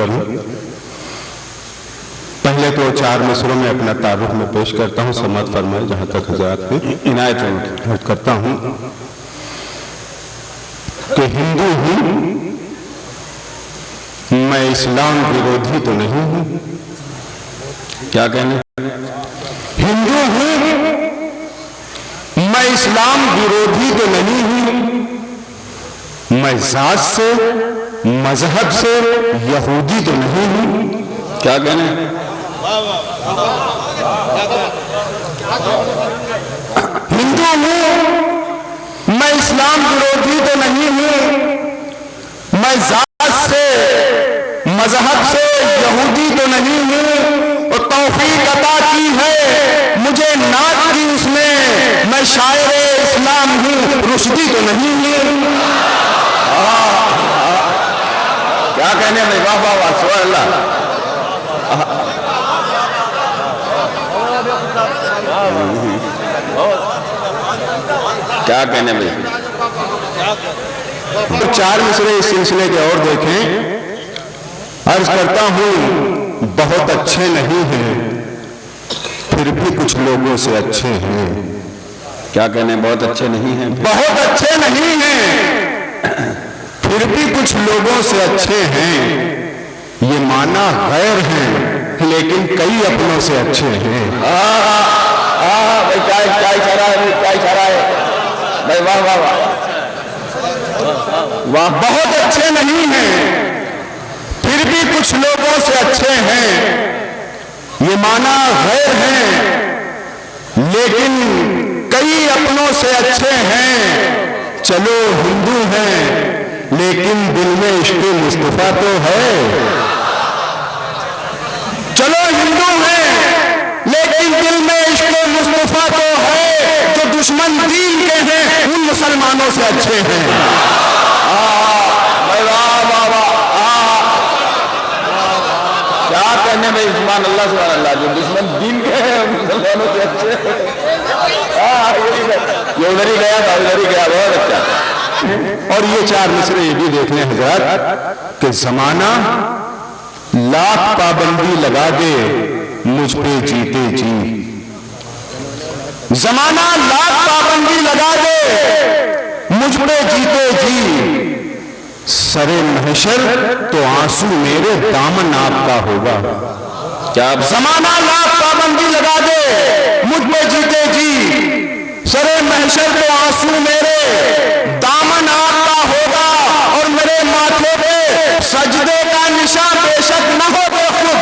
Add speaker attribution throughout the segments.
Speaker 1: पहले तो 4 मिसरों में अपना तारुफ में पेश करता हूँ, समात फरमाए जहाँ तक हज़रात में इनायत करता हूँ कि हिंदू हूँ मैं, इस्लाम विरोधी तो नहीं हूँ। क्या कहने? हिंदू हूँ मैं, इस्लाम विरोधी तो नहीं हूँ। मैं जात से मजहब से यहूदी तो नहीं हूँ। क्या कहने? हिंदू हूँ मैं, इस्लाम विरोधी तो नहीं हूँ। मैं जात से मजहब से यहूदी तो नहीं हूँ। और तौफीक अता की है मुझे नात की उसने, मैं शायर इस्लाम हूँ, रुश्दी तो नहीं हूँ। क्या कहने में? वाह वाह वाह, सुभान अल्लाह। क्या कहने में? 4 मिसरे इस सिलसिले के और देखें। अर्ज करता हूँ बहुत अच्छे नहीं हैं, फिर भी कुछ लोगों से अच्छे हैं। क्या कहने? बहुत अच्छे नहीं हैं, बहुत अच्छे नहीं हैं, फिर भी कुछ लोगों से अच्छे हैं। ये माना गैर हैं लेकिन कई अपनों से अच्छे हैं। भाई क्या इशारा है, क्या इशारा है भाई? वाह वाह वाह वाह। बहुत अच्छे नहीं हैं फिर भी कुछ लोगों से अच्छे हैं। ये माना गैर हैं लेकिन कई अपनों से अच्छे हैं। चलो हिंदू हैं लेकिन दिल में इश्क़ मुस्तफा तो है। चलो हिंदू हैं लेकिन दिल में इश्क़ मुस्तफा तो है। जो दुश्मन दीन के हैं उन मुसलमानों से अच्छे हैं। क्या कहने में? सुभान अल्लाह सुभान अल्लाह। जो दुश्मन दीन के हैं उन मुसलमानों से अच्छे हैं। ये उधर ही गया था, उधर ही गया। बहुत अच्छा। और ये 4 मिसरे ये भी देख लें हज़रात कि ज़माना लाख पाबंदी लगा दे मुझ पे जीते जी। ज़माना लाख पाबंदी लगा दे मुझ पे जीते जी। सरे महशर तो आंसू मेरे दामन आपका होगा। क्या? ज़माना लाख पाबंदी लगा दे मुझ पे जीते जी। सरे महशर तो आंसू मेरे दामन आपका होगा। और मेरे माथे पे सजदे का निशान बेशक न हो तो खुद,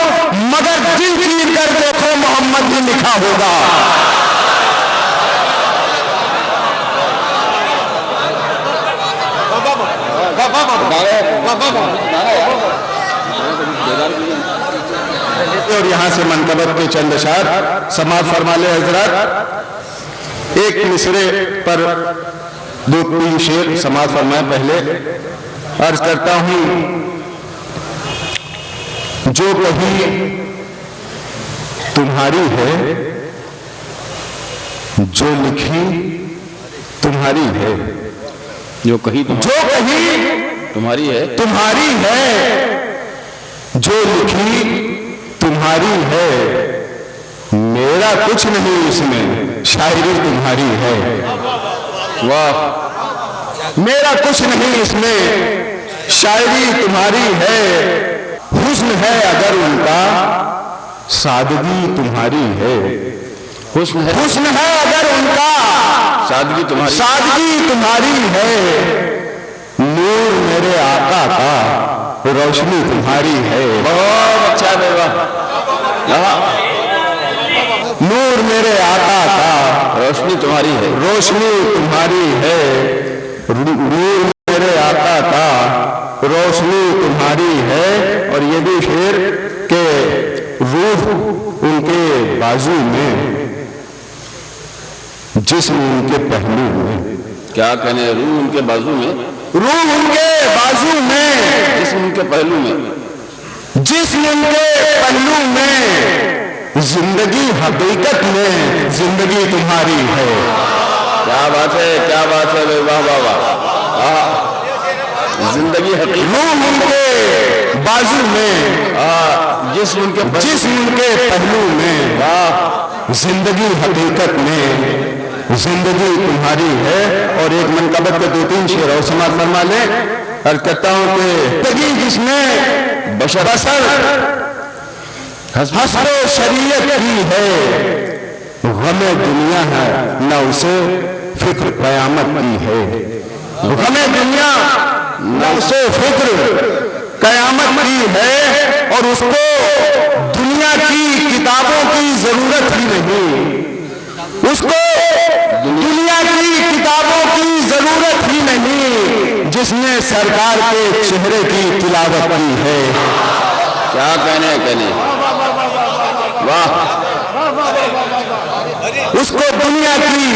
Speaker 1: मगर दिल चीर कर देखो मोहम्मद ही लिखा होगा। और यहां से मनकबत के चंद अशार समात फरमा ले हजरत। एक मिसरे पर 2-3 शेर समात फरमाए। पहले अर्ज करता हूं जो कहीं तुम्हारी है, जो लिखी तुम्हारी है। जो कहीं तुम्हारी है, तुम्हारी है। जो लिखी तुम्हारी है। मेरा कुछ नहीं इसमें, शायरी तुम्हारी है। वाह। मेरा कुछ नहीं इसमें, शायरी तुम्हारी है। हुस्न है अगर उनका, सादगी तुम्हारी है। हुस्न है अगर उनका, सादगी तुम्हारी है। नूर मेरे आका का, रोशनी तुम्हारी है। बहुत अच्छा बेवा। नूर मेरे आका का, रोशनी तुम्हारी है। रोशनी तुम्हारी है। नूर मेरे आका का, रोशनी तुम्हारी है। और ये भी शेर के रूह उनके बाजू में, जिस्म उनके पहलू में। क्या कहने? रूह उनके बाजू में, रूह उनके बाजू में, जिस्म उनके पहलू में, जिस्म उनके पहलू में। जिंदगी हकीकत में जिंदगी तुम्हारी है। क्या बात है, क्या बात है। वाह वाह वाह।
Speaker 2: زندگی حقیقت،
Speaker 1: روح ان کے بازو میں،
Speaker 2: جسم ان کے
Speaker 1: پہلو میں، زندگی حقیقت میں، زندگی تمہاری ہے۔ اور ایک منقبت کے 2-3 شعر اور سماعت فرما لیں۔ عرض کرتا ہوں کہ زندگی جس میں بشر حسب شریعت کی ہے، غم دنیا ہے نہ اسے فکر قیامت کی ہے۔ غم دنیا نہ اسے فکر قیامت کی ہے، اور اس کو دنیا کی کتابوں کی ضرورت ہی نہیں، اس کو دنیا کی کتابوں کی ضرورت ہی نہیں، جس نے سرکار کے چہرے کی تلاوت کی ہے۔
Speaker 2: کیا کہنے واہ،
Speaker 1: اس کو دنیا کی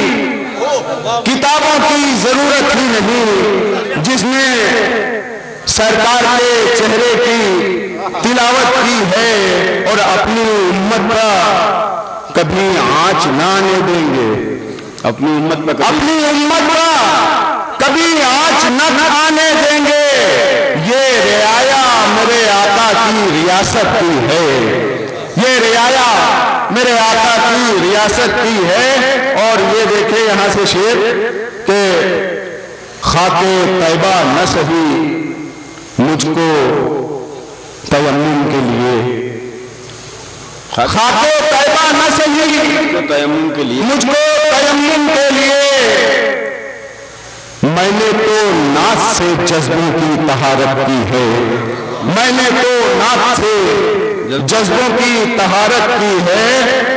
Speaker 1: کتابوں کی ضرورت ہی نہیں، جس نے سرکار کے چہرے کی تلاوت کی ہے، اور اپنی امت کا کبھی آنچ نہ آنے دیں گے،
Speaker 2: اپنی امت پر
Speaker 1: اپنی امت کا کبھی آنچ نہ آنے دیں گے۔ یہ رعایا میرے آقا کی ریاست کی ہے، یہ رعایا میرے آقا کی ریاست کی ہے۔ اور یہ دیکھیں یہاں سے شعر کہ خاک طیبہ نہ سہی مجھ کو تیمم کے لیے، خاک طیبہ نہ سہی
Speaker 2: تیمم کے لیے،
Speaker 1: مجھ کو تیمم کے لیے، میں نے تو ناز سے جذبوں کی طہارت کی ہے، میں نے تو ناز سے جذبوں کی طہارت کی ہے۔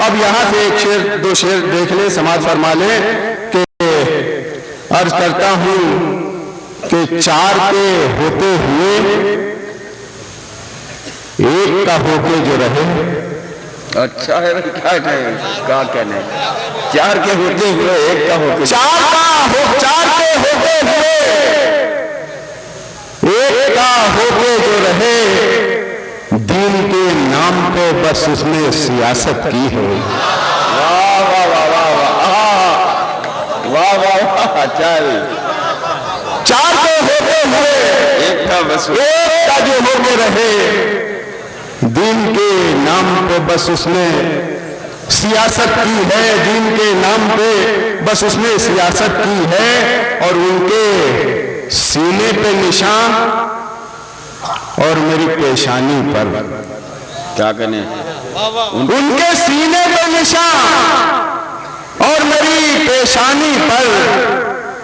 Speaker 1: اب یہاں سے ایک شعر 2 شعر دیکھ لیں، سماعت فرما لیں کہ عرض کرتا ہوں کہ 4 کے ہوتے ہوئے ایک کا ہو کے جو رہے۔
Speaker 2: اچھا ہے کیا کہنے، 4 کے ہوتے ہوئے ایک کا ہو کے،
Speaker 1: 4 کے ہوتے ہوئے ایک کا ہو کے جو رہے، دین کے نام پہ بس اس نے سیاست کی ہے۔
Speaker 2: واہ واہ واہ واہ واہ واہ واہ، چل
Speaker 1: 4 کے ہوتے ہوئے
Speaker 2: ایک کا بس،
Speaker 1: ایک کا جو ہو کے رہے، دین کے نام پہ بس اس نے سیاست کی ہے، دین کے نام پہ بس اس نے سیاست کی ہے۔ اور ان کے سینے پہ نشان اور میری پیشانی پر،
Speaker 2: کیا کہنے،
Speaker 1: ان کے سینے پہ نشان اور میری پیشانی پر،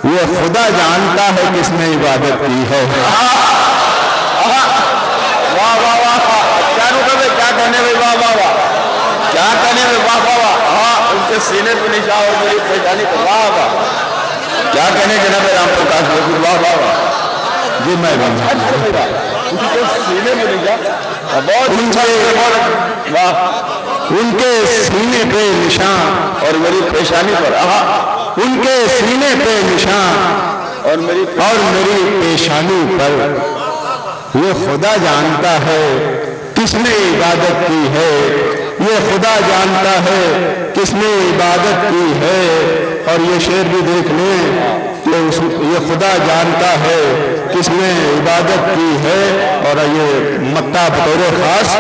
Speaker 1: یہ خدا جانتا ہے کس نے عبادت کی ہے۔
Speaker 2: واہ واہ واہ، کیا کہنے بھائی، واہ واہ واہ، کیا کہنے بھائی، واہ واہ واہ، ہاں، ان کے سینے پہ نشان اور میری پیشانی پر، واہ واہ، کیا کہنے جناب رام پرکاش بخور، واہ واہ واہ،
Speaker 1: جی میں
Speaker 2: ان کے سینے پہ نشان،
Speaker 1: ان کے سینے پہ نشان
Speaker 2: اور میری پیشانی پر،
Speaker 1: ان کے سینے پہ نشان
Speaker 2: اور میری
Speaker 1: پیشانی پر، یہ خدا جانتا ہے کس نے عبادت کی ہے، یہ خدا جانتا ہے کس نے عبادت کی ہے۔ اور یہ شعر بھی دیکھ لیں کہ یہ خدا جانتا ہے کس نے عبادت کی ہے۔ اور یہ مکہ بطور خاص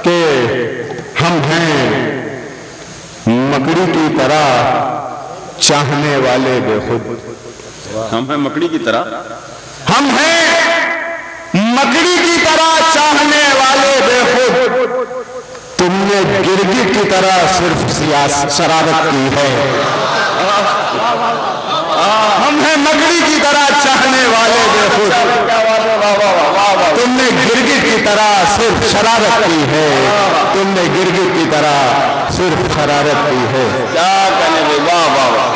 Speaker 1: کہ ہم ہیں مکڑی کی طرح چاہنے والے بے خود،
Speaker 2: ہم ہیں مکڑی کی طرح،
Speaker 1: ہم ہیں مکڑی کی طرح چاہنے والے بے خود، تم نے گرگٹ کی طرح صرف شرارت کی ہے۔ ہم ہیں مکڑی کی طرح چاہنے والے بے خود، تم نے گرگٹ کی طرح صرف شرارت کی ہے، تم نے گرگٹ کی طرح صرف شرارت کی ہے۔
Speaker 2: کیا کہنے بھائی، واہ واہ واہ،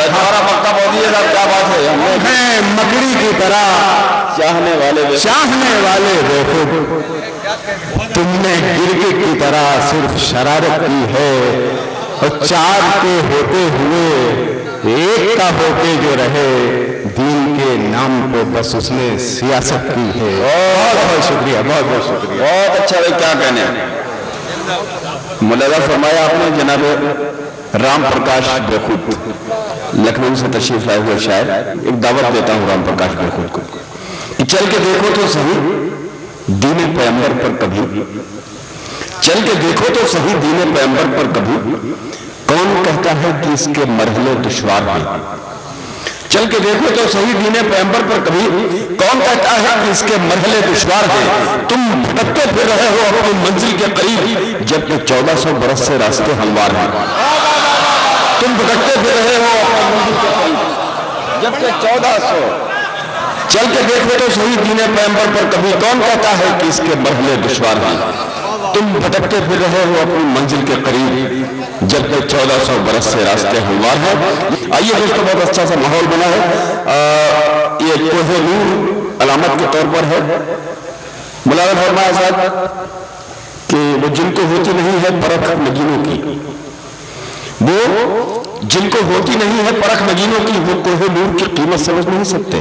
Speaker 2: ہمارا مکہ بولیے صاحب، کیا بات ہے، ہم
Speaker 1: ہیں مکڑی کی طرح
Speaker 2: چاہنے والے
Speaker 1: بے خود، تم نے گرگٹ کی طرح صرف شرارت کی ہے، اور 4 کے ہوتے ہوئے ایک کا ہو کے جو رہے، دین کے نام پہ بس اس نے سیاست کی ہے۔ بہت بہت شکریہ، بہت بہت شکریہ،
Speaker 2: بہت اچھا بھائی، کیا کہنے، ملاحظہ فرمایا آپ نے جناب رام پرکاش بے خود،
Speaker 1: लखनऊ से तशरीफ लाए हुए शायर, एक दावत देता हूँ राम प्रकाश बिरखुद को कि चल के देखो तो सही दीने पैगंबर पर कभी, चल के देखो तो सही दीने पैगंबर पर कभी, कौन कहता है कि इसके मरहले दुश्वार हैं। चल के देखो तो सही दीने पैगंबर पर कभी, कौन कहता है कि इसके मरहले दुश्वार हैं। तुम भटकते फिर रहे हो अपनी मंजिल के करीब, जबकि 1400 बरस से रास्ते हमवार हैं। तुम भटकते फिर रहे हो अपनी मंजिल के करीब, जबकि 1400। चल के देखो तो सही दीने पैगंबर पर कभी, कौन कहता है कि इसके मरहले दुश्वार हैं। तुम भटकते फिर रहे हो अपनी मंजिल के करीब, जबकि 1400 बरस से रास्ते हमवार हैं। आइए दोस्तों, बहुत अच्छा सा माहौल बना है। ये कोहे नूर अलामत के तौर पर है। मुलाज़िम फरमाया साहब कि वो जिनको होती नहीं है परख नगीनों की, वो जिनको होती नहीं है परख नगीनों की, वो कोहे नूर की कीमत समझ नहीं सकते।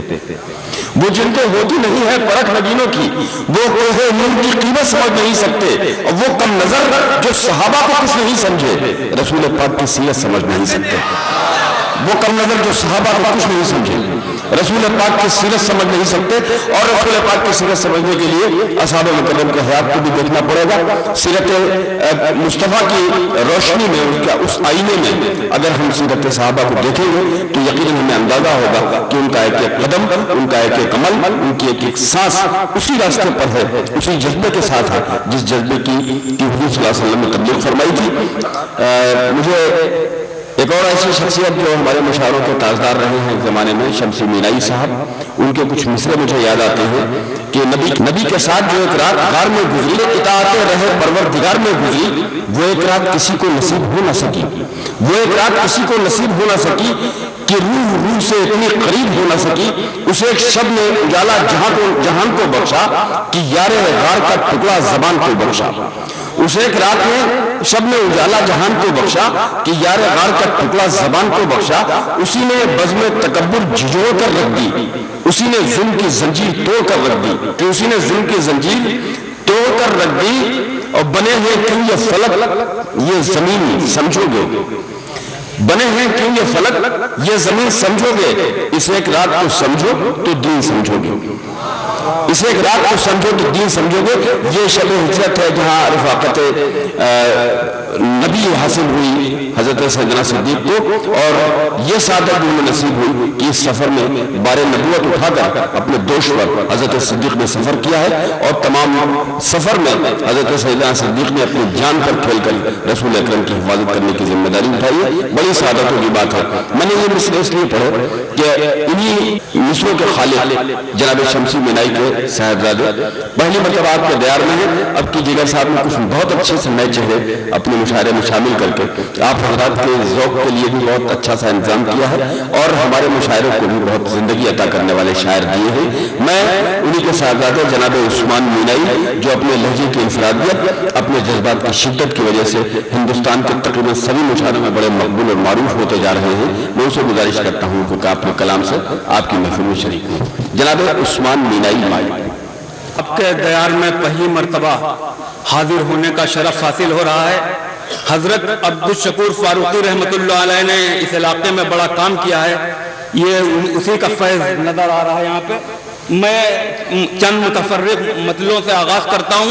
Speaker 1: वो जिनको होती नहीं है परख नगीनों की, वो कोहे नूर की कीमत समझ नहीं सकते। और वो कम नजर जो सहाबा को कुछ नहीं समझे, रसूल पाक की सीरत समझ नहीं सकते। वो कम नजर जो सहाबा को कुछ नहीं समझे, रसूल पाक की सीरत समझ नहीं सकते। और रसूल पाक की सीरत समझने के लिए असहाब मुकर्रम के हयात को भी देखना पड़ेगा। सीरत मुस्तफ़ा की रोशनी में, उसका उस आईने में अगर हम सीरत सहाबा को देखेंगे तो यकीनन हमें अंदाजा होगा कि उनका एक एक कदम, उनका एक एक अमल, उनकी एक एक सांस उसी रास्ते पर है, उसी जज्बे के साथ है जिस जज्बे की हुजूर सल्लल्लाहु अलैहि वसल्लम ने तबलीग फरमाई थी। मुझे एक और ऐसी शख्सियत जो हमारे मुशायरों के ताजदार रहे हैं एक जमाने में, शमसी मीनाई साहब, उनके कुछ मिसरे मुझे याद आते हैं कि नबी के साथ जो एक रात गार में गुजरी, इताअते रहे परवरदिगार में गुजरी, वो एक रात किसी को नसीब हो ना सकी। वो एक रात किसी को नसीब हो ना सकी कि रूह से इतनी करीब हो ना सकी। उसे एक शब ने उजाला जहान को बख्शा कि यारे गार का टुकड़ा जबान को बख्शा। उसे एक रात में शब ने उजाला जहान को बख्शा कि यारे गार का टुकड़ा जबान को बख्शा। उसी ने बज़्म तकब्बुर झिझोड़ कर रख दी, उसी ने जुल्म की जंजीर तोड़ कर रख दी, कि उसी ने जुल्म की जंजीर तोड़ कर रख दी। और बने हैं क्यों ये फलक ये जमीन समझोगे, बने हैं क्यों ये फलक ये जमीन समझोगे। इस एक रात को समझो तो दीन समझोगे, इस एक रात को समझो तो दीन समझोगे। ये शब हिजरत है जहाँ रफ़ाक़त नबी हासिल हुई हज़रत सैयदना सिद्दीक़ को, और ये सादत उन्हें नसीब हुई कि इस सफ़र में बारे नबूवत उठाकर अपने दोष पर हज़रत सिद्दीक़ ने सफ़र किया है। और तमाम सफ़र में हज़रत सैयदना सिद्दीक़ ने अपनी जान पर खेल कर रसूल अकरम की हिफाजत करने की जिम्मेदारी उठाई है। बड़ी सादतों की बात है। मैंने ये मिसरे इसलिए पढ़े कि इन्हीं मिसरों के खालिक जनाब शमसी मीनाई के साहिबजादे पहली मरतबा आपके दयार में है। अब की जिगर साहब ने कुछ बहुत अच्छे से नए चेहरे अपने मुशायरे में शामिल करके आप हज़रात के ज़ौक़ के लिए भी बहुत अच्छा सा इंतजाम किया है, और हमारे मुशायरों को भी बहुत ज़िंदगी अता करने वाले शायर दिए हैं। मैं उन्हीं के साहिबजादे जनाब उस्मान मीनाई, जो अपने लहजे की इंफरादियत, अपने जज्बात की शिद्दत की वजह से हिंदुस्तान के तकरीबन सभी मुशायरों में बड़े मकबूल और मारूफ होते जा रहे हैं, मैं उनसे गुजारिश करता हूँ कि अपने कलाम से आपकी महफिल में शरीक हूँ। जनाब उस्मान मीनाई,
Speaker 3: आपके दयार में पहली मरतबा हाजिर होने का शरफ हासिल हो रहा है। हजरत अब्दुल शकूर फारूकी रहमतुल्लाह अलैह ने इस इलाके में बड़ा काम किया है, ये उसी का फैज़ नजर आ रहा है यहाँ पे। मैं चंद मुतफर्रिक मतलों से आगाज करता हूँ,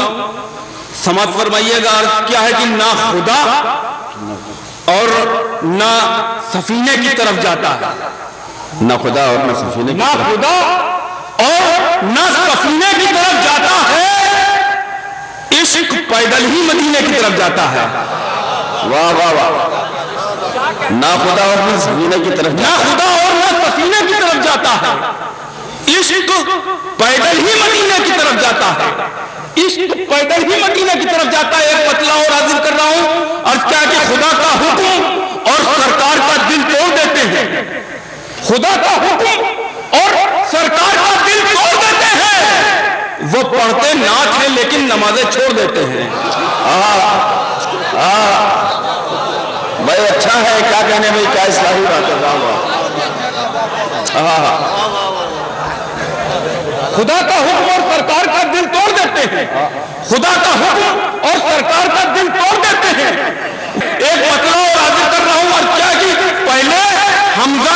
Speaker 3: समझ फरमाइएगा। अर्ज़ क्या है कि ना खुदा और ना सफीने की तरफ जाता है,
Speaker 1: ना खुदा और ना सफीने,
Speaker 3: ना खुदा और ना सफीने की तरफ जाता है, इश्क पैदल ही मदीने की तरफ जाता है।
Speaker 1: वाह वाह वाह, ना खुदा और ना सफीने की तरफ,
Speaker 3: ना खुदा और ना सफीने की तरफ जाता है, इश्क पैदल ही मदीने की तरफ जाता है, इश्क पैदल ही मदीने की तरफ जाता है। एक मतला और हाजिर कर रहा हूं, अर्ज़ क्या कि खुदा का हुक्म और सरकार का दिल तोड़ देते हैं, खुदा का हुक्म और सरकार का दिल तोड़ देते हैं। वो पढ़ते नात हैं लेकिन नमाजें छोड़ देते हैं।
Speaker 1: भाई अच्छा है, क्या कहने भाई, क्या इस्लाही बात है।
Speaker 3: खुदा का हुक्म और सरकार का दिल तोड़ देते हैं, खुदा का हुक्म और सरकार का दिल तोड़ देते हैं। एक मतला और हाजिर कर रहा हूं, और क्या कि पहले हमजा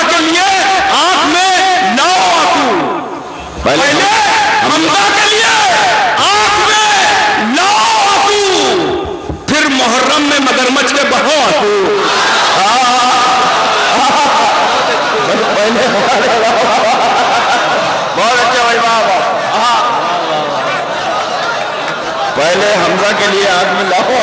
Speaker 2: पहले हमजा के लिए आग में लाओ।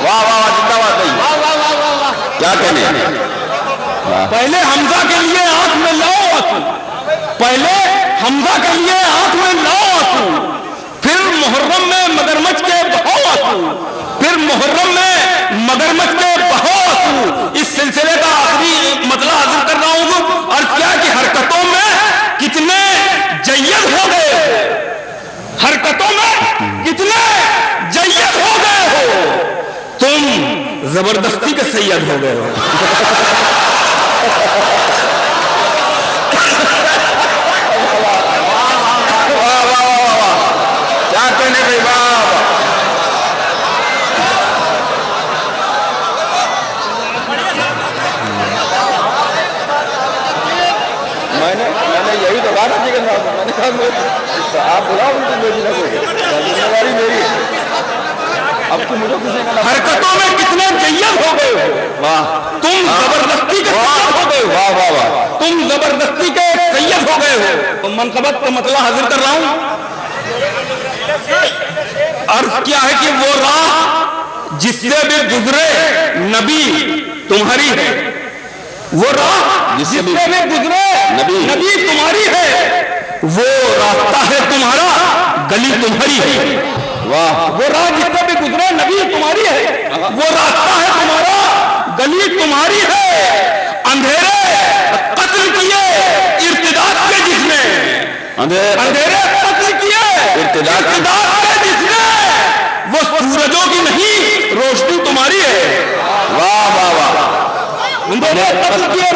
Speaker 2: वाह वाह वाह, जिंदाबाद भाई, क्या कहने।
Speaker 3: पहले हमजा के लिए आंख में लाओ आंसू, पहले हमजा के लिए आंख में लाओ आंसू, फिर मुहर्रम में मगरमच्छ के बहाओ आंसू, फिर मुहर्रम में मगरमच्छ के बहाओ आंसू। इस सिलसिले का आखिरी मतला हाजिर कर रहा हूं। और क्या कि हरकतों में कितने जय्यद हो गए, हरकतों में कितने जय्यद हो गए हो, तुम जबरदस्ती के सैयद हो गए हो।
Speaker 2: वाह वाह वाह वाह, क्या कहने भाई, वाह। मैंने यही तो कहा था, मैंने कहा आप बुलाओ उनको, मेरी जिम्मेदारी मेरी है। अब तो मुझे किसी ने
Speaker 3: हरकतों में कितने जय्यद हो गए हो,
Speaker 2: वाह,
Speaker 3: तुम जबरदस्ती के सैयद हो गए हो,
Speaker 2: वाह वाह वाह,
Speaker 3: तुम जबरदस्ती के सैयद हो गए हो। तो मनकबत का मतलब हाजिर कर रहा हूं। अर्ज क्या है कि वो राह जिससे भी गुजरे नबी तुम्हारी है, वो राह जिससे भी गुजरे नबी तुम्हारी है, वो रास्ता है तुम्हारा, गली तुम्हारी है।
Speaker 2: वाह,
Speaker 3: वो राह जिससे भी गुजरे नबी तुम्हारी है, वो रास्ता है तुम्हारा, गली तुम्हारी है। अंधेरे कत्ल किए इर्तिदाद के जिसने, अंधेरे कत्ल किए इर्तिदाद के जिसने, वो सूरजों की नहीं रोशनी तुम्हारी है।
Speaker 2: वाह वाह वाह,
Speaker 3: अंधेरे कत्ल किए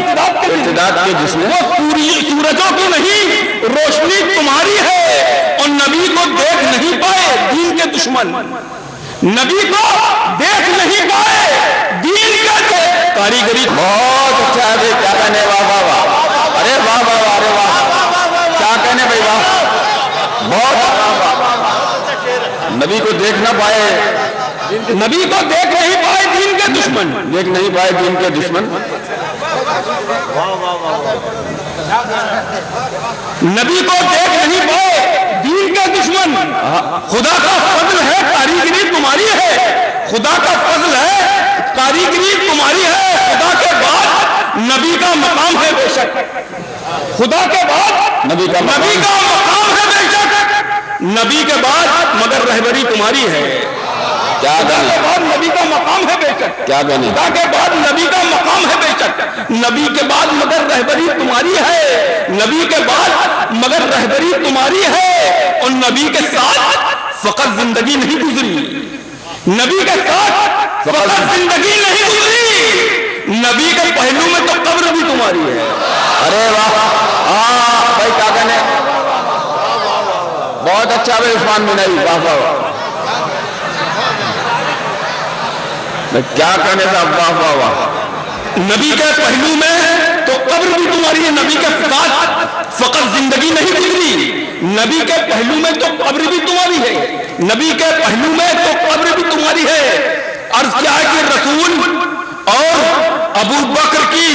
Speaker 2: इर्तिदाद के जिसने,
Speaker 3: वो सूरजों की नहीं रोशनी तुम्हारी है। और नबी को देख नहीं पाए दीन के दुश्मन, नबी को देख नहीं पाए दीन के कारीगरी।
Speaker 2: बहुत अच्छा है भाई, क्या कहने, वाह वाह वाह, अरे वाह वाह वाह, अरे वाह, क्या कहने भाई, वाह, बहुत। नबी को देख ना पाए,
Speaker 3: नबी को देख नहीं पाए दीन के दुश्मन,
Speaker 2: देख नहीं पाए दीन के दुश्मन,
Speaker 3: नबी को देख नहीं पाए दीन के दुश्मन। खुदा का फजल है कारीगरी तुम्हारी है, खुदा का फजल है कारीगरी तुम्हारी है। खुदा के बाद नबी का मकाम है बेशक, खुदा के बाद
Speaker 2: नबी का
Speaker 3: मकाम है बेशक, नबी के बाद मगर रहबरी तुम्हारी है।
Speaker 2: क्या कहने,
Speaker 3: के बाद नबी का मकाम है बेशक,
Speaker 2: क्या कहने,
Speaker 3: खुदा के बाद नबी का मकाम है बेशक, नबी के बाद मगर रहबरी तुम्हारी है, नबी के बाद मगर रहबरी तुम्हारी है। और नबी के साथ फकत जिंदगी नहीं गुजरी, नबी के साथ फकत जिंदगी नहीं गुजरी, नबी के पहलू में तो कब्र भी तुम्हारी है।
Speaker 2: अरे वाह, हाँ भाई, क्या कहने, बहुत अच्छा भाई उस्मान बिन अली, वाह वाह, क्या कहने साहब, वाह वाह वाह।
Speaker 3: नबी के पहलू में तो कब्र भी तुम्हारी है, नबी के साथ फकत जिंदगी नहीं गुजरी, नबी के पहलू में तो कब्र भी तुम्हारी है, नबी के पहलू में तो कब्र भी तुम्हारी है। अर्ज क्या है कि रसूल और अबू बकर की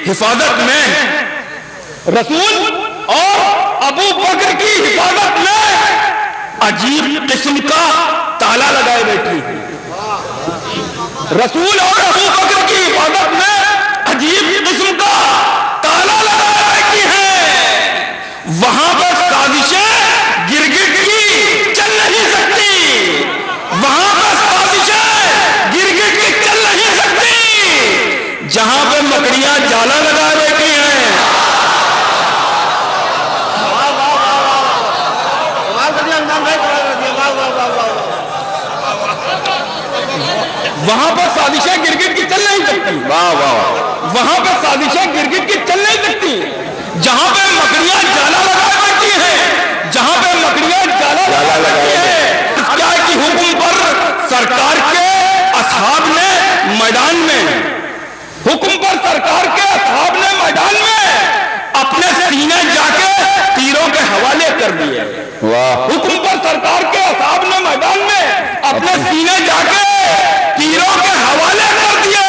Speaker 3: हिफाजत में, रसूल और अबू बकर की हिफाजत में अजीब किस्म का ताला लगाए बैठी है। रसूल और अबू बकर की हिफाजत में अजीब किस्म का ताला लगाए बैठी है। वहां पर साजिशें गिरगिट की चल नहीं सकती, वहां पर साजिशें गिरगिट की चल नहीं सकती, जहां पे मकड़ियां जाला लगाए बैठी हैं। वहां पर साजिशें गिरगिट की चल नहीं सकती,
Speaker 2: वाह वाह,
Speaker 3: वहां पर साजिशें गिरगिट की चल नहीं सकती, जहां पे मकड़ियां जाला लगाए बैठी हैं, जहां पे मकड़ियां जाला लगाए बैठी हैं। क्या है कि हुक्म पर सरकार के असहाब ने मैदान में, हुक्म पर सरकार के असहाब ने मैदान में अपने सीने जाके तीरों के हवाले कर दिए।
Speaker 2: वाह,
Speaker 3: हुक्म पर सरकार के असहाब ने मैदान में अपने सीने जाके तीरों के हवाले कर दिए।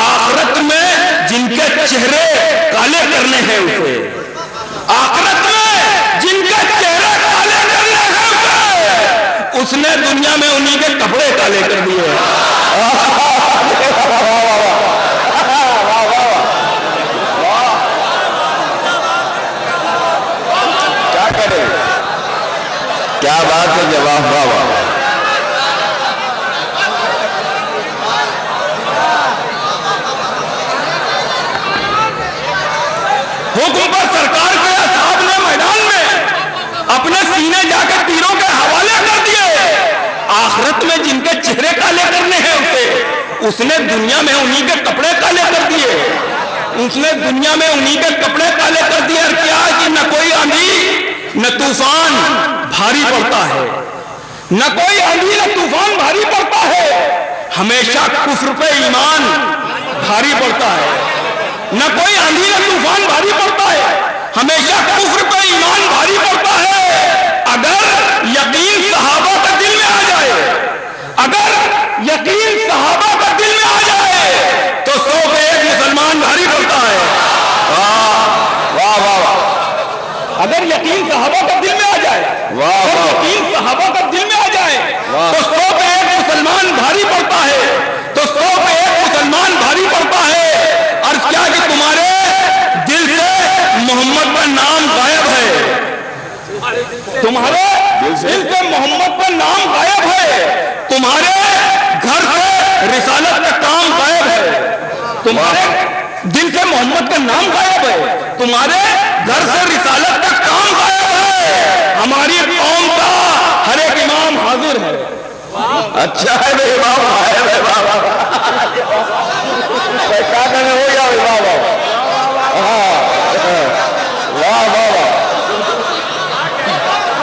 Speaker 3: आखिरत में जिनके چہرے کالے کرنے ہیں اسے، آخرت میں جن کے چہرے کالے کرنے ہیں اس نے دنیا میں انہی کے کپڑے کالے کر دیے۔
Speaker 2: کیا کرے، کیا بات ہے جواب بابا۔
Speaker 3: حکم پر سرکار کے اصحاب نے میدان میں اپنے سینے جا کے تیروں کے حوالے کر دیے۔ آخرت میں جن کے چہرے کالے کرنے ہیں اس نے دنیا میں انہی کے کپڑے کالے کر دیے، اس نے دنیا میں انہی کے کپڑے کالے کر دیے۔ اور کیا کہ نہ کوئی آندھی نہ طوفان بھاری پڑتا ہے، نہ کوئی آندھی نہ طوفان بھاری پڑتا ہے، ہمیشہ کفر پہ ایمان بھاری پڑتا ہے۔ نہ کوئی آندھی نہ طوفان بھاری پڑتا ہے، ہمیشہ کفر پہ ایمان بھاری پڑتا ہے۔ اگر یقین صحابہ کا دل میں آ جائے، اگر یقین صحابہ کا دل میں آ جائے تو 100 پہ 1 مسلمان بھاری پڑتا ہے۔
Speaker 2: واہ واہ واہ،
Speaker 3: اگر یقین صحابہ کا دل میں آ جائے، اگر یقین صحابہ کا دل میں آ جائے تو 100 پہ 1 مسلمان بھاری پڑتا ہے، تو 100 پہ 1 مسلمان بھاری پڑتا ہے۔ عرض کیا کہ تمہارے دل سے محمد کا نام غائب ہے، تمہارے دل سے محمد کا نام غائب ہے، تمہارے گھر سے رسالت کا کام غائب ہے، تمہارے دل سے محمد کا نام غائب ہے، تمہارے گھر سے رسالت کا کام غائب ہے۔ ہماری قوم کا ہر ایک امام حاضر ہے۔
Speaker 2: اچھا ہے بھائی بابا، ہے بھائی بابا، کیا کرنے ہو گیا بھائی بابا۔ واہ بابا،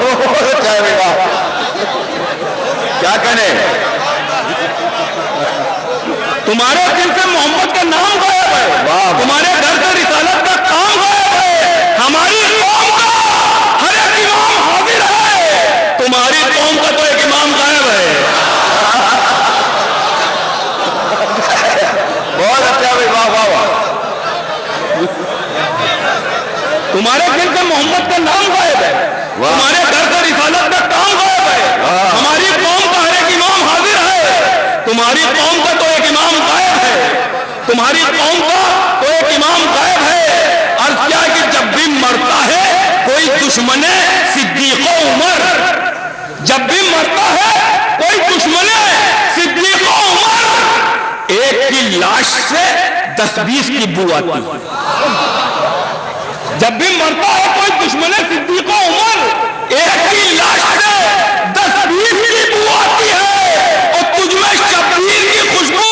Speaker 2: اچھا ہے بھائی بابا، کیا کریں،
Speaker 3: تمہارے دل سے محمد کا نام غائب ہے، تمہارے گھر سے رسالت کا کام غائب ہے۔ ہماری قوم کا ہر ایک امام حاضر ہے، تمہاری قوم کا تو ایک امام غائب ہے۔
Speaker 2: بہت اچھا بھائی واہ بابا،
Speaker 3: تمہارے دل سے محمد کا نام غائب ہے، تمہارے گھر سے رسالت کا کام غائب ہے۔ ہماری قوم کا ہر ایک امام حاضر ہے، تمہاری قوم کا تو ایک امام غائب ہے، تمہاری قوم کا تو ایک امام غائب ہے۔ عرض کیا کہ جب بھی مرتا ہے کوئی دشمن صدیق و عمر، جب بھی مرتا ہے کوئی دشمن صدیق و عمر، ایک کی لاش سے 10-20 کی بو آتی ہے۔ جب بھی مرتا ہے کوئی دشمن صدیق و عمر، ایک کی لاش سے 10-20 کی بو آتی ہے۔ اور تجھ میں شبیر کی خوشبو،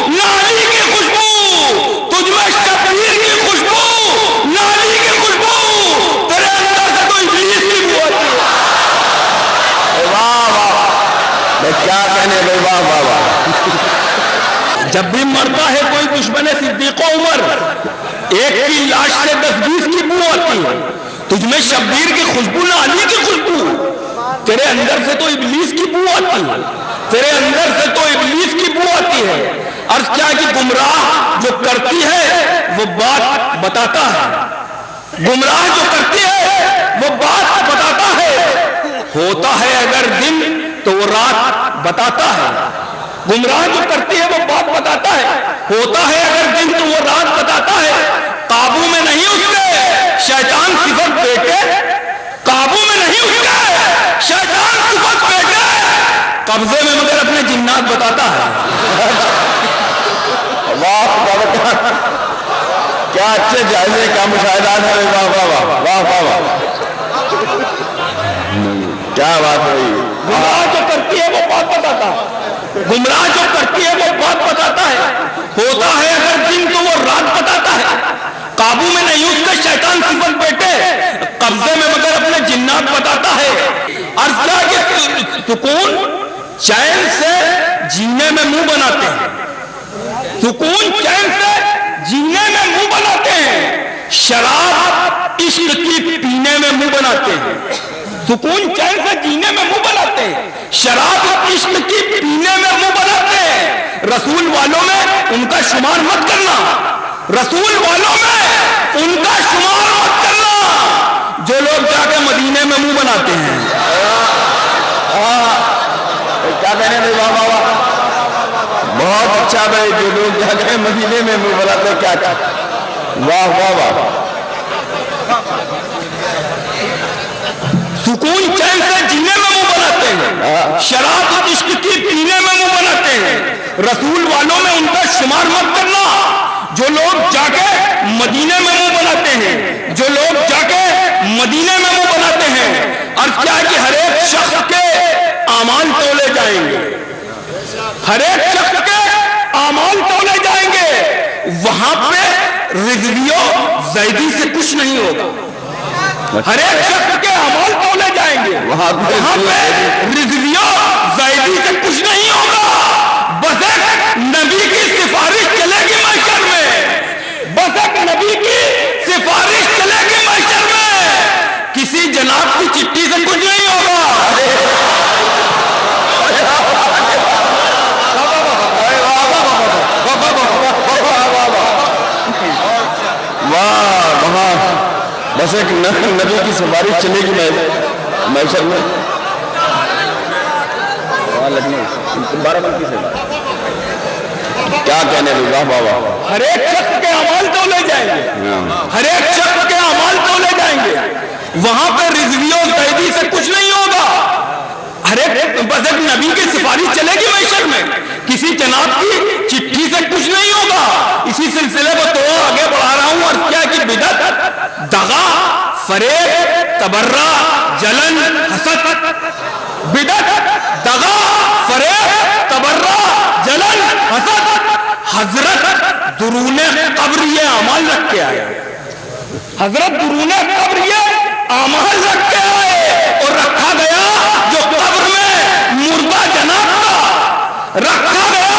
Speaker 3: نالی کی خوشبو، تجھ میں شبیر کی خوشبو، نالی کی خوشبو، تیرے اندر سے تو ابلیس کی بو آتی ہے۔
Speaker 2: واہ واہ، میں کیا کہنے بھائی واہ بابا۔
Speaker 3: جب بھی مرتا ہے کوئی دشمن صدیق و عمر، ایک کی لاش سے 10-20 کی بو آتی ہے، تجھ میں شبیر کی خوشبو، نالی کی خوشبو، تیرے اندر سے تو ابلیس کی بو آتی ہے، تیرے اندر سے تو ابلیس کی بو آتی ہے۔ عرض کیا کہ گمراہ جو کرتی ہے وہ بات بتاتا ہے، گمراہ جو کرتی ہے وہ بات بتاتا ہے، ہوتا ہے اگر دن تو وہ رات بتاتا ہے۔ گمراہ جو کرتی ہے وہ بات بتاتا ہے، ہوتا ہے اگر دن تو وہ رات بتاتا ہے۔ قابو میں نہیں اس کے شیطان صفت بیٹے، قابو میں نہیں اس کے شیطان صفت بیٹے، قبضے میں مگر اپنے جنات بتاتا ہے۔
Speaker 2: واہ بابا، کیا اچھے جائزے کا مشاہدات ہے واہ بابا، واہ بابا، کیا بات ہوئی۔
Speaker 3: گمراہ جو کرتی ہے وہ بات بتاتا ہے، گمراہ جو کرتی ہے وہ بات بتاتا ہے، ہوتا ہے اگر دن تو وہ رات بتاتا ہے، قابو میں نہیں اس کے شیطان صفت بیٹے، قبضے میں مگر اپنے جنات بتاتا ہے۔ عرض کیا کہ سکون چین سے جینے میں منہ بناتے ہیں، سکون چین سے جینے میں منہ بناتے ہیں، شراب عشق کی پینے میں منہ بناتے ہیں۔ سکون چین سے جینے میں منہ بناتے ہیں، شراب عشق کی پینے میں منہ بناتے ہیں۔ رسول والوں میں ان کا شمار مت کرنا، रसूल वालों में उनका शुमार मत करना, जो लोग जाके मदीने में मुंह बनाते हैं।
Speaker 2: क्या कहने भाई, वाह वाह वाह, बहुत अच्छा भाई, जो लोग जाके मदीने में मुंह बनाते हैं, क्या वाह वाह वाह।
Speaker 3: सुकून चैन से जीने में मुंह बनाते हैं, शराब और इश्क की पीने में मुंह बनाते हैं। रसूल वालों में उनका शुमार मत करना, जो लोग जाके मदीने में मुंह बनाते हैं, जो लोग जाके मदीने में मुंह बनाते हैं। और क्या है कि हर एक शख्स के आमाल तोले जाएंगे, हर एक शख्स के आमाल तोले जाएंगे। वहां पे रिजवियों जैदी से कुछ नहीं होगा, हर एक शख्स के अमाल तोले जाएंगे, वहां पे रिजवियों जैदी से कुछ नहीं होगा। बस एक नबी की सिफारिश चलेगी महशर में, बस एक नबी की सिफारिश चलेगी महशर में, किसी जनाब की चिट्ठी से कुछ नहीं होगा।
Speaker 2: वाह वाह, बस एक नबी की सिफारिश चलेगी महशर में। क्या कहने लगे, वाह वाह वाह।
Speaker 3: हर एक शख्स के अमाल तोले जाएंगे, हर एक शख्स के अमाल तोले जाएंगे, वहां पर रिजवियों कैदी से कुछ नहीं होगा। हर एक बस एक नबी की सिफारिश चलेगी महशर में, किसी जनाब की चिट्ठी से कुछ नहीं होगा। इसी सिलसिले को तो आगे बढ़ा रहा हूं। और क्या कि बिदअत, दगा, फरेब, तबर्रा, जलन, हसद, बिदअत, दगा, फरेब, तबर्रा, जलन, हसद, हजरत दुरूने कब्र ये अमल रख के आए, हजरत दुरूने कब्र ये अमल रख के आए। और रखा गया जो कब्र में मुर्दा जनाब था, रखा गया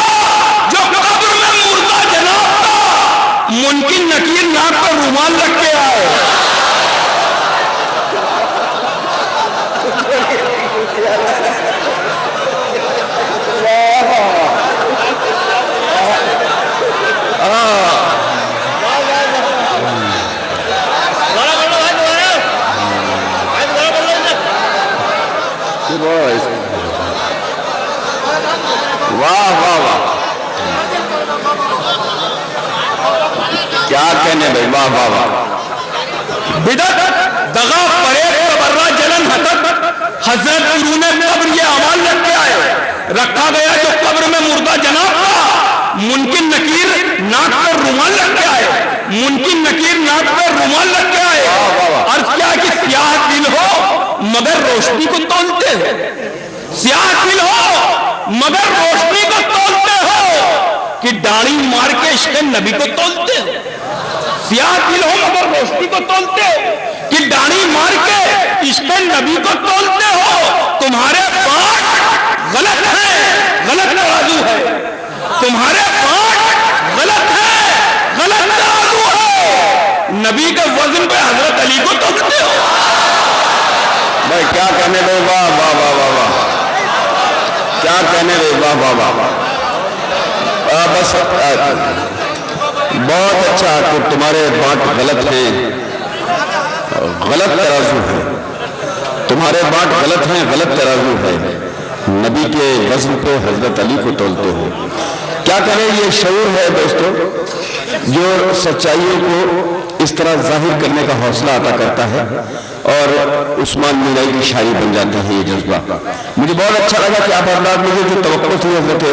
Speaker 3: जो कब्र में मुर्दा जनाब था, मुनकिर नकीर नाक पर रुमाल रख के आए।
Speaker 2: वाह वाह वाह, क्या कहने भाई, वाह वाह वाह।
Speaker 3: बिदअत, दगा, फरेब, तबर्रा, जलन, हसद, हजरत दुरूने कब्र ये अमाल रख के आए। रखा गया जो कब्र में मुर्दा जनाब था, मुनकिर नकीर नाक पर रुमाल रख के आए, मुनकिर नकीर नाक पर रुमाल रख के आए। अर्ज क्या कि स्याह दिल हो मगर रोशनी को तोलते हो, स्याह दिल हो मगर रोशनी को तोलते हो, कि दाढ़ी मार के इश्क़ नबी को तोलते हो। स्याह दिल हो मगर रोशनी को तोलते हो, कि दाढ़ी मार के इश्क़ नबी को तोलते हो। तुम्हारे पाठ गलत है, गलत तराजू है, तुम्हारे पाठ गलत है, गलत तराजू है। नबी के वजन पे हजरत अली को तोलते हो
Speaker 2: भाई। क्या कहने भाई, वाह वाह वाह वाह वाह, क्या कहने भाई, वाह वाह वाह। बस बहुत अच्छा कि तुम्हारे बात गलत हैं, गलत तराजू है, तुम्हारे बात गलत हैं, गलत तराजू है। नबी के वज़न पे हजरत अली को तोलते हो। क्या करें, ये शऊर है दोस्तों, जो सच्चाइयों को इस तरह जाहिर करने का हौसला अता करता है और उस्मान मीनाई की शायरी बन जाता है ये जज्बा। मुझे बहुत अच्छा लगा कि आप हजरात, मुझे जो तवक्को थी हजरत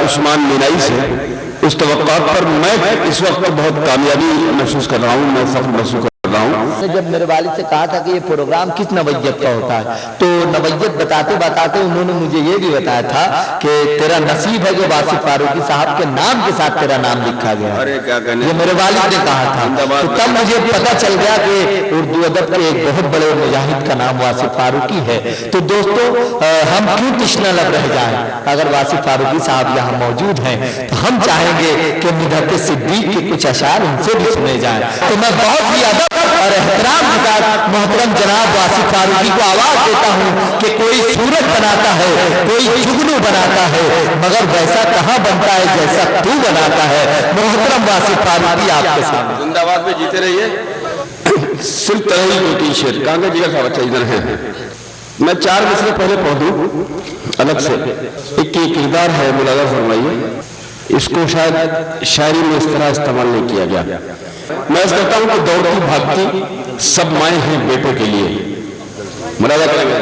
Speaker 2: उस्मान मीनाई से, उस तवक्को पर मैं इस वक्त बहुत कामयाबी महसूस कर रहा हूँ, मैं फख्र महसूस कर रहा हूँ।
Speaker 4: जब मेरे वालिद से कहा था कि ये प्रोग्राम किस नवैयत का होता है, तो नवैयत बताते बताते उन्होंने मुझे ये भी बताया था कि तेरा नसीब है जो वासिफ फारूकी साहब के नाम के साथ तेरा नाम लिखा गया।
Speaker 2: अरे क्या कहने,
Speaker 4: ये मेरे वालिद ने कहा था, तो तब मुझे पता चल गया कि उर्दू अदब के एक बहुत बड़े मुजाहिद का नाम वासिफ फारूकी है। तो दोस्तों, हम क्यों तृष्णा लब रह जाएं, अगर वासिफ फारूकी साहब यहाँ मौजूद हैं तो हम चाहेंगे कि मिदहत सिद्दीक के कुछ अशार उनसे भी सुने जाएं। तो मैं बहुत ही अदब और एहतराम के साथ मोहतरम जनाब वासिफ फारूकी को आवाज देता हूँ कि कोई सूरत बनाता है, कोई जुगनू बनाता है, मगर वैसा कहाँ बनता है जैसा तू बनाता है। मोहतरम वासिफ फारूकी आपके सामने।
Speaker 2: जिंदाबाद में जीते रहिए। सिर्फ तरह ही होती शेर कांगे जिगर साहब अच्छा इधर है। मैं 4 मिसरे पहले पढ़ दूं अलग से। एक किरदार है, मुलाजा फरमाइए। इसको शायद शायरी में इस तरह इस्तेमाल नहीं किया गया। मैं इस कहता हूं कि दौड़ती भागती सब माएं हैं बेटों के लिए। मुलाजा करेंगे।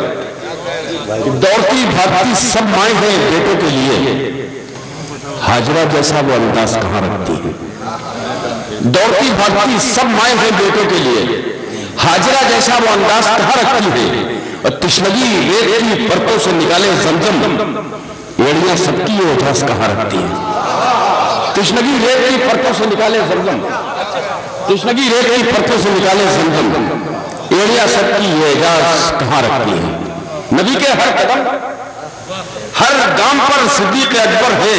Speaker 2: दौड़ती भागती सब माएं हैं बेटों के लिए, हाजरा जैसा वो अंदाज कहां रखती है। दौड़ती भागती सब माएं हैं बेटों के लिए, हाजरा जैसा वो अंदाज कहां रखती है। और तिश्नगी रेत की परतों से निकाले जमजम, एड़ियां सबकी ओझास कहां रखती है। तिश्नगी रेत की परतों से निकाले जमजम, तिश्नगी रेत की परतों से निकाले जमजम, एड़ियां सबकी एजाज कहां रखती है। नबी के हर कदम हर गांव पर सिद्दीक अकबर है,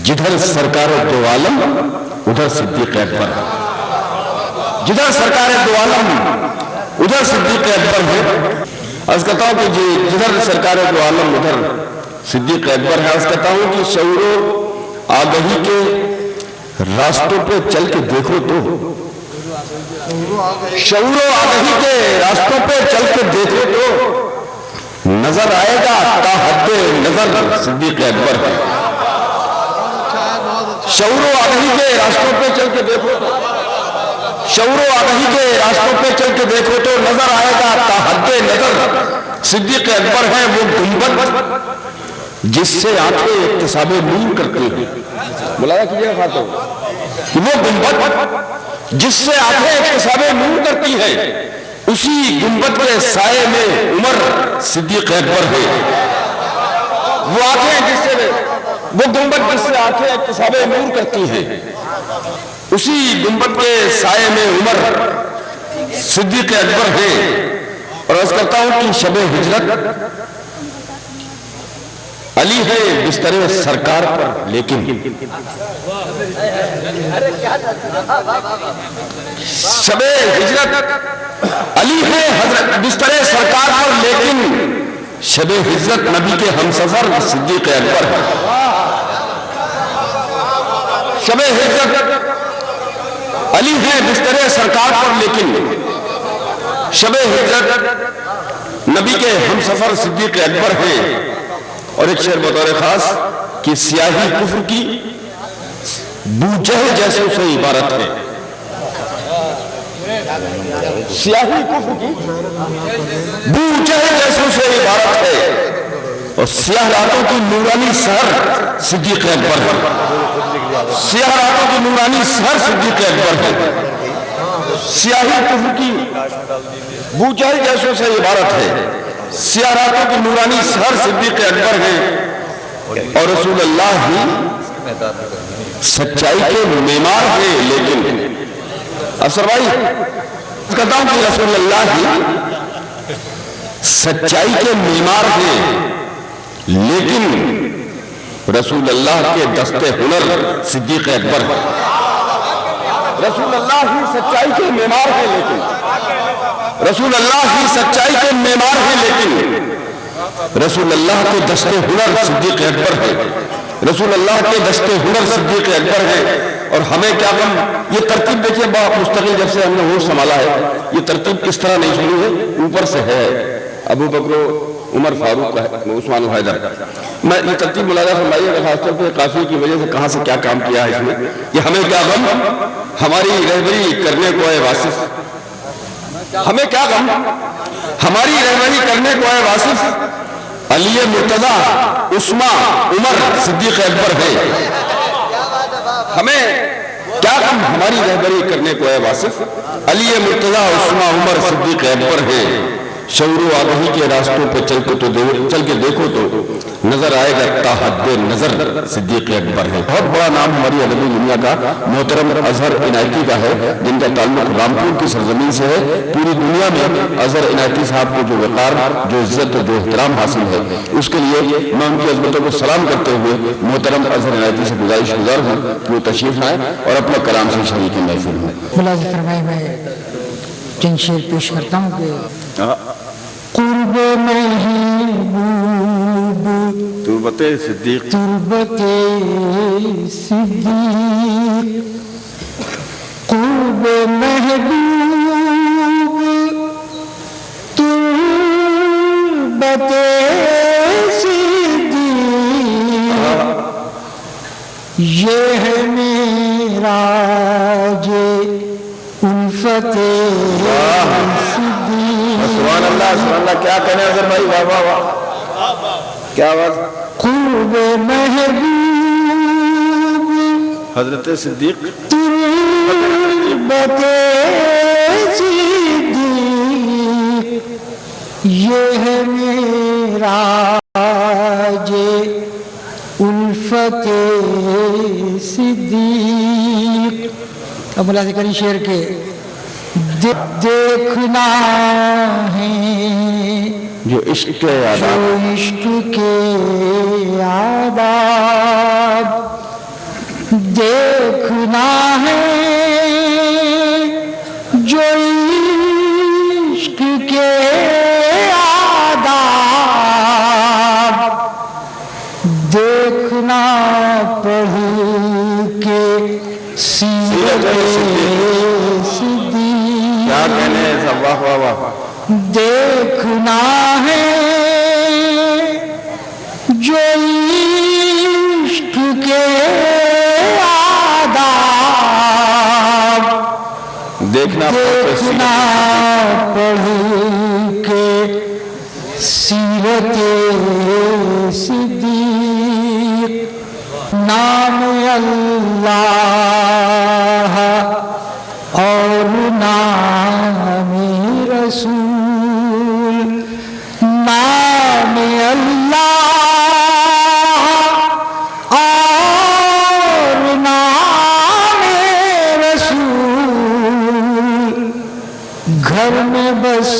Speaker 2: जिधर सरकार दो आलम उधर सिद्दीक अकबर, जिधर सरकार दो आलम उधर सिद्दीक अकबर है। आज कहता हूं कि जिधर सरकार दो आलम उधर सिद्दीक अकबर है। आज कहता हूं कि शऊरो आगही के रास्तों पे चल के देखो तो, शऊरो आगही के रास्तों पे चल के देखो तो नजर आएगा ताहद्दे नजर सिद्दीक अकबर है। शऊरो आगही के रास्तों पे चल के देखो तो, शऊरो आगही के रास्तों पे चल के देखो तो नजर आएगा ताहद्दे नजर सिद्दीक अकबर है। वो गुंबद जिससे आंखें इक्तिसाबे नूर करती हैं। बुलाया कीजिएगा खातो कि वो गुंबद जिससे आंखें इक्तिसाबे नूर करती हैं, उसी गुंबद के साये में उमर सिद्दीक अकबर है। वो आंखें जिससे वो गुंबद जिससे आंखें इक्तिसाबे नूर करती हैं, उसी गुंबद के साये में उमर सिद्दीक अकबर है। और अर्ज करता हूं कि शबे हिजरत अली है बिस्तरे सरकार पर, लेकिन शबे हिजरत अली है हजरत बिस्तरे सरकार पर, लेकिन शबे हिजरत नबी के हमसफर सिद्दीक अकबर है। शबे हिजरत अली है बिस्तरे सरकार पर, लेकिन शबे हिजरत नबी के हमसफर सिद्दीक अकबर है। और एक शेर बतौर खास कि सियाही कुफ्र की बूजह जैसों से इबारत है। सियाही कुफ्र की बूजह जैसों से इबारत है। और सियाह रातों की नूरानी सहर सिद्दीक अकबर है। सियाह रातों की नूरानी सहर सिद्दीक अकबर है। सियाही कुफ्र की बूजह जैसों से इबारत है। सियाह रातों की नूरानी सहर सिद्दीक अकबर है। और रसूल अल्लाह ही सच्चाई के मेमार है, लेकिन अफसर भाई कहता हूं कि रसूल अल्लाह ही सच्चाई के मेमार है, लेकिन रसूल अल्लाह के दस्ते हुनर सिद्दीक अकबर है। रसूल अल्लाह ही सच्चाई के मेमार है, लेकिन रसूल अल्लाह ही सच्चाई के मेमार है, लेकिन रसूल अल्लाह के दस्ते हुनर सिद्दीक अकबर है। रसूल अल्लाह के दस्ते हुनर सिद्दीक अकबर है। और हमें क्या गम, ये तरतीब देखिए बहुत मुस्तकिल, जब से हमने होश संभाला है ये तरतीब किस तरह नहीं शुरू है, ऊपर से है अबू बकर उमर फारूक उस्मान हैदर। मैं ये तरतीब मुलाजा फरमाइएगा खासतौर पर काफी की वजह से कहां से क्या काम किया है इसमें। ये हमें क्या गम, हमारी रहबरी करने को है वासिफ, हमें क्या गम, हमारी रहबरी करने को है वासिफ अली मुर्तजा उस्मा उमर सिद्दीक अकबर है। हमें क्या गम, हमारी रहबरी करने को है वासिफ अली मुर्तजा उस्मा उमर सिद्दीक अकबर है। शऊरो आगही के रास्तों पर चल के देखो तो नजर आएगा ताहद्दे नजर सिद्दीक अकबर है। बहुत बड़ा नाम हमारी अदबी दुनिया का मोहतरम अजहर इनायती का है, जिनका ताल्लुक रामपुर की सरजमीन से है। पूरी दुनिया में अजहर इनायती साहब को जो वकार, जो इज्जत, जो एहतराम हासिल है, उसके लिए मैं उनकी अजमतों को सलाम करते हुए मोहतरम अजहर इनायती से गुजारिश गुजार हूँ कि वो तशरीफ लाएं और अपने कलाम से शरीक महफिल हूँ।
Speaker 5: چند شعر پیش کرتا ہوں کہ قرب محبوب
Speaker 2: تربت صدیق
Speaker 5: تربت صدیق قرب محبوب تربت صدیق یہ ہے میرا الفت
Speaker 2: سبحان اللہ سبحان اللہ. کیا کہنے اظہر بھائی؟ واہ واہ واہ, کیا بات.
Speaker 5: قرب محبوب
Speaker 2: حضرت صدیق
Speaker 5: تربت صدیق یہ ہے میرا الفت صدیق. اب ملاحظہ کریں شعر کے دیکھنا ہے
Speaker 2: جو عشق کے آداب,
Speaker 5: جو عشق کے آداب دیکھنا ہے جو عشق کے آداب دیکھنا پڑھ کے سیرت صدیق.
Speaker 2: کیا کہنے سب, واہ واہ واہ.
Speaker 5: دیکھنا ہے جو عشق کے آداب
Speaker 2: دیکھنا
Speaker 5: پڑھ کے سیرت صدیق. نام اللہ اور نام رسول, نام اللہ اور نام رسول. گھر میں بس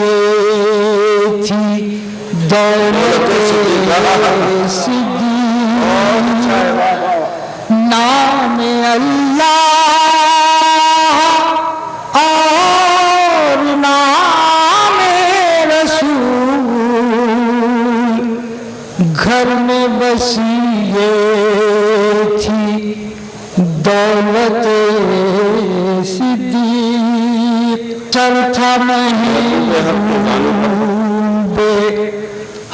Speaker 5: یہ تھی دولت صدیق. نام اللہ اور نام رسول. گھر میں بس یہ تھی دولت صدیق. چل تھا محبوب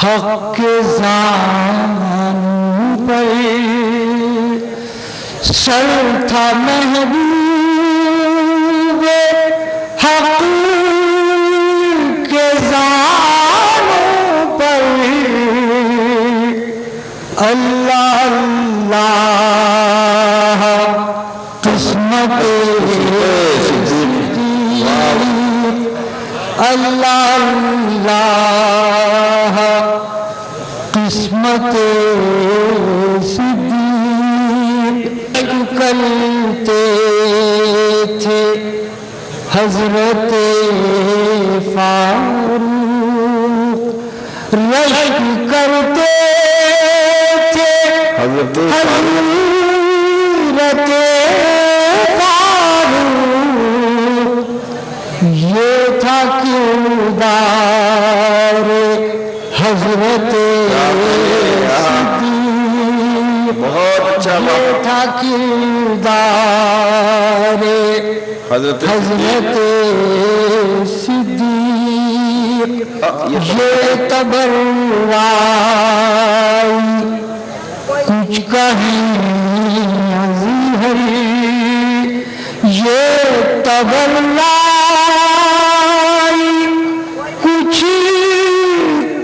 Speaker 5: حق کے زانوں پر, سر تھا محبوب حق کے زانوں پر. اللہ اللہ قسمت صدیق, اللہ اللہ قسمت صدیق. کرتے تھے حضرت فاروق, رشک کرتے تھے حضرت فاروق. یہ تھا کردار حضرت صدیق.
Speaker 2: بہت اچھا.
Speaker 5: یہ تھا کردار
Speaker 2: حضرت
Speaker 5: صدیق. یہ تبرعی کچھ کہیں اظہر, یہ تبرعی کچھ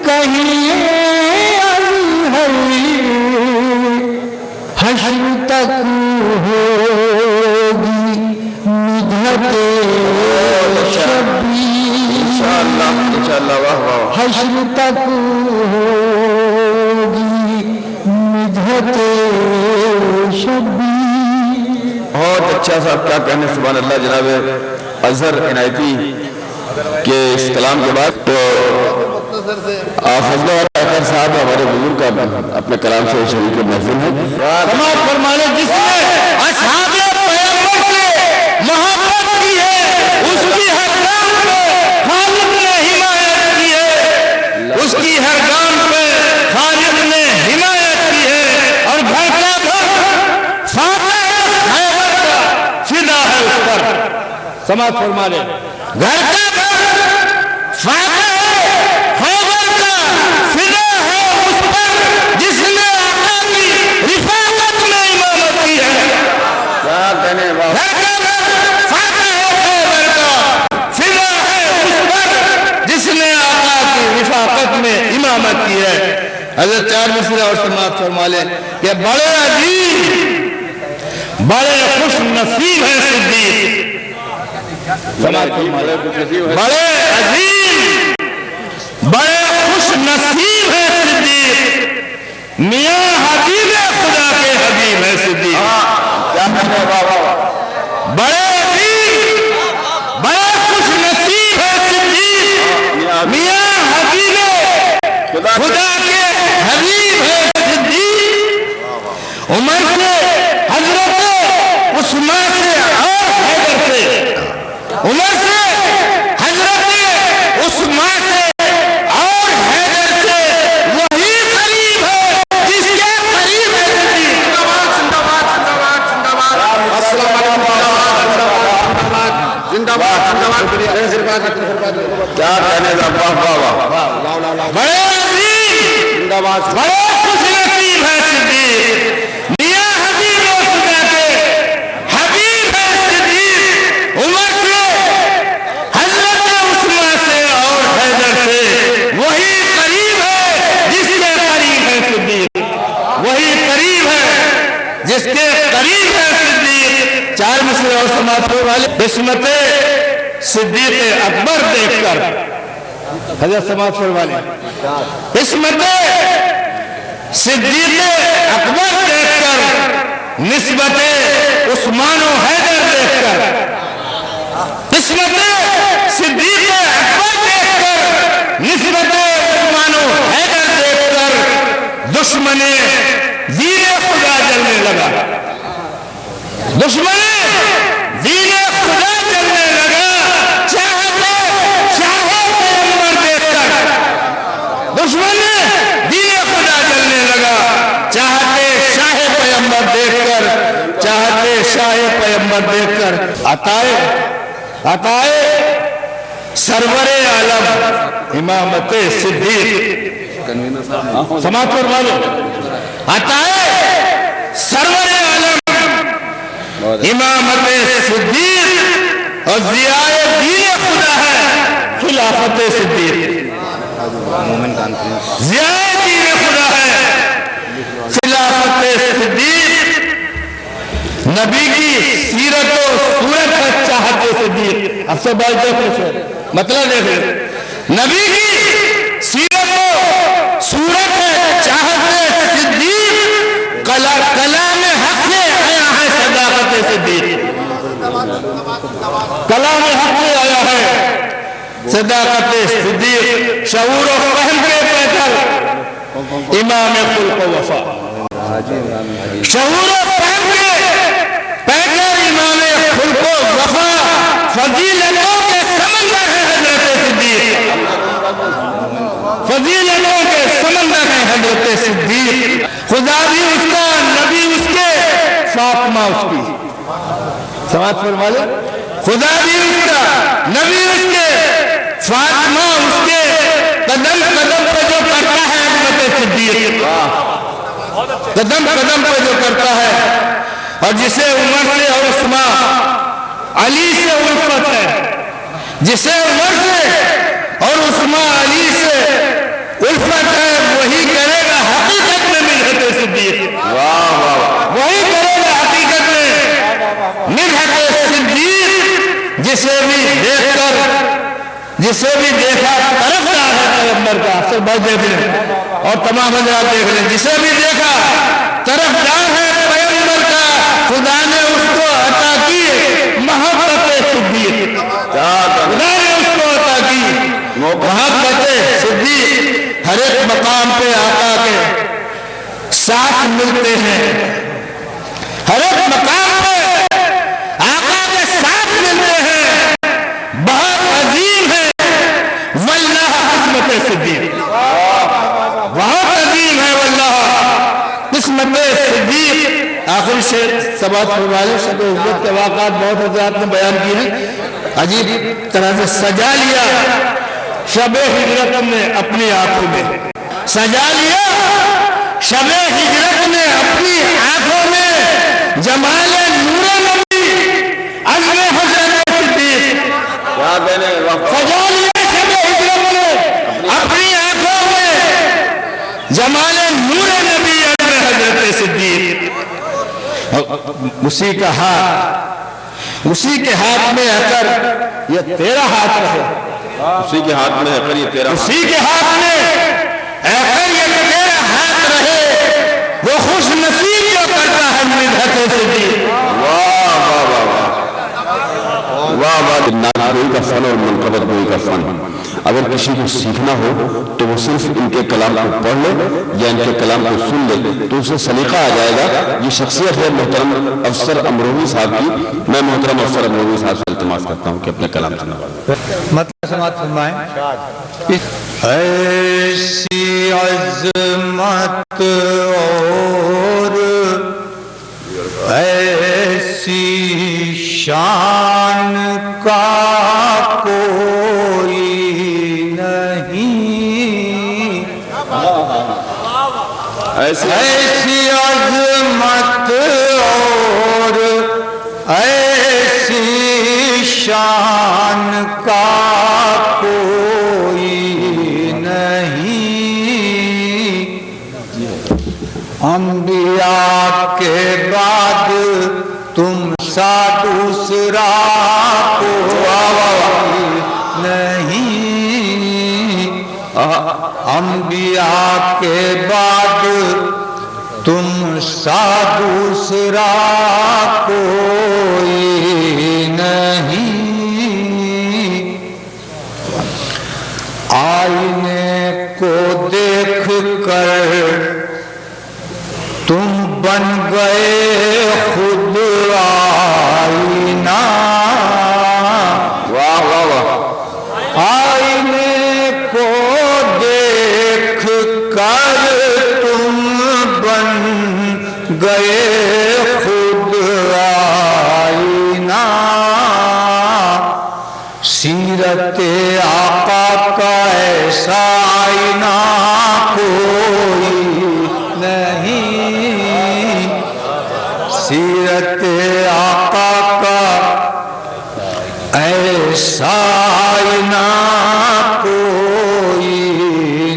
Speaker 5: کہیں اظہر. حشر تک ہوگی مدحت شبیر,
Speaker 2: انشاءاللہ. واہ واہ.
Speaker 5: حشر تک ہوگی مدحت شبیر.
Speaker 2: بہت اچھا صاحب, کیا کہنے سبحان اللہ. جناب اظہر عنایتی کے اس کلام کے بعد تو فضل صاحب ہمارے بزرگ کا اپنے کلام سے شریک محفوظ ہے.
Speaker 3: سماعت فرمانے جس نے اصحاب پیغمبر سے محبت کی ہے اس کی حق समाज फरमा ले। घर का घर फाका है खैबर का, फिदा है उस पर जिसने आका की रिफाकत में इमामत की है।
Speaker 2: क्या कहने बाबा,
Speaker 3: घर का घर फाका है खैबर का, फिदा है उस पर जिसने आका की रिफाकत में इमामत की है। हज़रत चार मिसरा और समाज फरमा ले कि बड़े अजीब बड़े खुश नसीब है सिद्दीक। बड़े अजीब बड़े खुश नसीब है सिद्दीक, मियां हबीब खुदा के हबीब है सिद्दीक।
Speaker 2: क्या कहने बाबा,
Speaker 3: बड़े अजीब बड़े खुश नसीब है सिद्दीक, मियां हबीब खुदा के हबीब है सिद्दीक। उमर से हजरत उस्मान से और हैदर से, उमर से हजरत उस्मान से और हैदर से वही करीब है जिसके करीब है सिद्दीक।
Speaker 2: जिंदाबाद जिंदाबाद जिंदाबाद। क्या कहने बाबा,
Speaker 3: बड़े अजीब बड़े खुश नसीब है सिद्दीक, मियां हबीब खुदा के हबीब है सिद्दीक। उमर से हजरत उस्मान से और हैदर से वही करीब है जिसके करीब है सिद्दीक, वही करीब है जिसके करीब है सिद्दीक। चार मिसरे और समाज वाले इस्मत सिद्दीक अकबर देखकर हजरत समाज वाले इस्मत सिद्दीक अकबर देखकर, निस्बत उस्मान और हैदर देखकर, इस्मत सिद्दीक अकबर देखकर, निस्बत उस्मान और हैदर देखकर दुश्मने दीन खुदा जलने लगा, दुश्मने दीन खुदा जलने लगा। चाहते चाहे पैगंबर देखकर दुश्मन दीन खुदा जलने लगा, चाहते शाहे पैगंबर देखकर, चाहते शाहे पैगंबर देखकर। अताए सरवरे आलम इमामत सिद्दीक, समाचार वालों, अताए सरवरे आलम इमामत सिद्दीक और ज़ियाए दीन खुदा है खिलाफत सिद्दीक। ज़ियाए दीन खुदा है खिलाफत सिद्दीक। नबी की सीरत और सूरत है चाहते सिद्दीक। अब से बात देख मतलब देख, नबी की सीरत और सूरत है चाहते सिद्दीक, कलाम हक से आया है सदाकत सिद्दीक, कलाम हक से आया है सदाकत सिद्दीक। शऊर और फहम के पैदल इमाम खुल्क व वफा, शऊर और फहम के पैदल इमाम खुल्क व वफा, फजीलतों के समंदर है हजरत सिद्दीक, फजीलतों के समंदर है हजरत सिद्दीक। खुदा भी उसका, नबी उसके, फातिमा उसकी। समाज फरमा ले, खुदा भी उसका, नबी उसके, फातिमा उसके। कदम कदम पे जो करता है हजरत सिद्दीक, कदम कदम पे जो करता है। और जिसे उमर से और उस्मान अली से उल्फत है, जिसे उमर से और उस्मान अली से उल्फत है, वही करेगा हकीकत में मिलहत सिद्दीक। वही करेगा हकीकत में मिलहत सिद्दीक। जिसे भी देखकर, जिसे भी देखा तरफदार है पैगंबर का, सब बात देख लें और तमाम हजरात देख लें, जिसे भी देखा तरफदार है पैगंबर का, खुदा ने उसको अता की मोहब्बत सिद्दीक, खुदा ने उसको अता की मोहब्बत सिद्दीक। हर एक मकाम पे आका के साथ मिलते हैं, हर एक मकाम पे आका के साथ मिलते हैं। बहुत अजीम है वल्लाह किस्मत सिद्दीक, बहुत अजीम है वल्लाह किस्मत सिद्दीक। आखिर शेर سماعت فرمائے شب ہجرت کے واقعات بہت حضرات نے بیان کیے ہیں. عجیب طرح سے سجا لیا شب ہجرت نے اپنی آنکھوں میں, سجا لیا شب ہجرت نے اپنی آنکھوں میں جمال نور نبی عزم حضرت صدیق.
Speaker 2: کیا کہنے
Speaker 3: سجا لیا شب ہجرت نے اپنی آنکھوں میں جمال نور نبی عزم حضرت صدیق. اسی کا ہاتھ, اسی کے ہاتھ میں ہے کر یہ تیرا ہاتھ رہے,
Speaker 2: اسی کے ہاتھ میں ہے کر یہ تیرا
Speaker 3: اسی کے ہاتھ میں ہے کر یہ تیرا ہاتھ رہے, وہ خوش نصیب جو کرتا ہے مدحت صدیق.
Speaker 2: واہ واہ. نعت گوئی کا فن اور منقبت گوئی کا فن اگر کسی کو سیکھنا ہو تو وہ صرف ان کے کلام کو پڑھ لے یا ان کے کلام کو سن لے تو اسے سلیقہ آ جائے گا. یہ شخصیت ہے محترم افسر امروہی صاحب کی. میں محترم افسر امروہی صاحب سے التماس کرتا ہوں کہ اپنے کلام سنوائیں.
Speaker 3: مطلب سماعت فرمائیں. ایسی عظمت اور ایسی شان کا کوئی نہیں, ایسی عظمت اور ایسی شان کا کوئی نہیں. انبیاء کے بعد تم سا دوسرا کوئی نہیں. انبیاء کے بعد تم سا دوسرا کوئی نہیں. آئینے کو دیکھ کر تم بن گئے خود آئینہ.
Speaker 2: واہ واہ واہ.
Speaker 3: آئینے کو دیکھ کر تم بن گئے خود آئینہ. سیرت آقا کا ایسا آئینہ کوئی نہیں. سیرت آقا کا ایسا آئینہ کوئی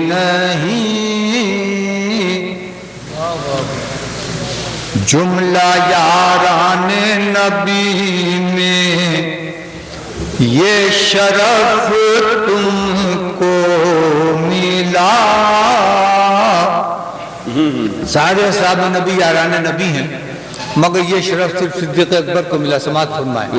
Speaker 3: نہیں. جملہ یاران نبی میں یہ شرف تم کو ملا. سارے صاحب نبی یاران نبی ہیں مگر یہ شرف صرف صدیق اکبر کو ملا. سماعت فرمائیں.